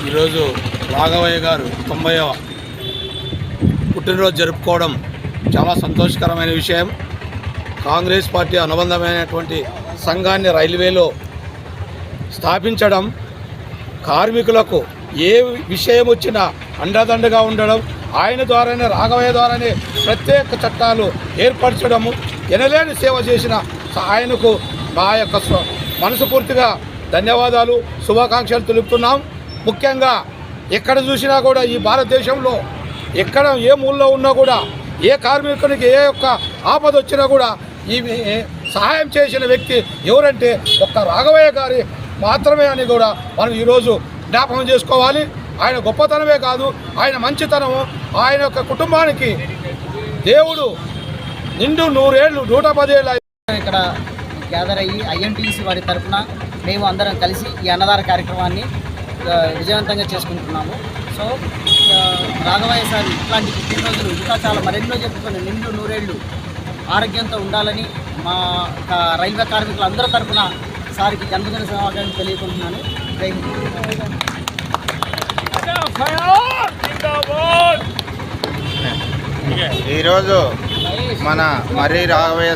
ఈరోజు రాఘవయ్య గారు 90వ పుట్టినరోజు జరుపుకోవడం చాలా సంతోషకరమైన విషయం. కాంగ్రెస్ పార్టీ అనుబంధమైనటువంటి సంఘాన్ని రైల్వేలో స్థాపించడం, కార్మికులకు ఏ విషయం వచ్చినా అండదండగా ఉండడం, ఆయన ద్వారానే రాఘవయ్య ద్వారానే ప్రత్యేక చట్టాలు ఏర్పరచడము, ఎనలేని సేవ చేసిన ఆయనకు మా యొక్క మనస్ఫూర్తిగా ధన్యవాదాలు, శుభాకాంక్షలు తెలుపుతున్నాం. ముఖ్యంగా ఎక్కడ చూసినా కూడా ఈ భారతదేశంలో ఎక్కడ ఏ మూలలో ఉన్నా కూడా ఏ కార్మికునికి ఏ యొక్క ఆపద వచ్చినా కూడా ఈ సహాయం చేసిన వ్యక్తి ఎవరంటే ఒక్క రాఘవయ్య గారి మాత్రమే అని కూడా మనం ఈరోజు జ్ఞాపకం చేసుకోవాలి. ఆయన గొప్పతనమే కాదు, ఆయన మంచితనము, ఆయన యొక్క కుటుంబానికి దేవుడు నిండు 100 ఏళ్ళు 110 ఏళ్ళు ఇక్కడ గ్యాదర్ అయ్యి ఐఎన్టీసీ వారి తరఫున మేము అందరం కలిసి ఈ అన్నదాన కార్యక్రమాన్ని విజయవంతంగా చేసుకుంటున్నాము. సో రాఘవయ్య సార్ ఇట్లాంటి పుట్టినరోజులు ఇంకా చాలా మరెన్నో చెప్పుకొని నిండు 100 ఏళ్ళు ఆరోగ్యంతో ఉండాలని మా రైల్వే కార్మికులందరి తరఫున సార్కి జన్మదిన శుభాకాంక్షలు తెలియకుంటున్నాను. జై హింద్. ఈరోజు మన మర్రి రాఘవయ్య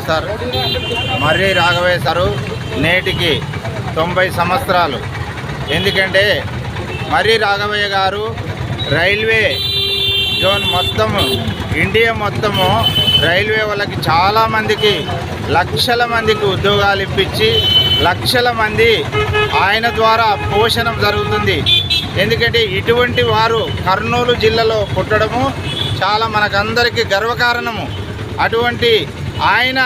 సారు నేటికి 90 సంవత్సరాలు. ఎందుకంటే మర్రి రాఘవయ్య గారు రైల్వే జోన్ మొత్తము ఇండియా మొత్తము రైల్వే వాళ్ళకి చాలామందికి లక్షల మందికి ఉద్యోగాలు ఇప్పించి లక్షల మంది ఆయన ద్వారా పోషణం జరుగుతుంది. ఎందుకంటే ఇటువంటి వారు కర్నూలు జిల్లాలో పుట్టడము చాలా మనకందరికీ గర్వకారణము. అటువంటి ఆయన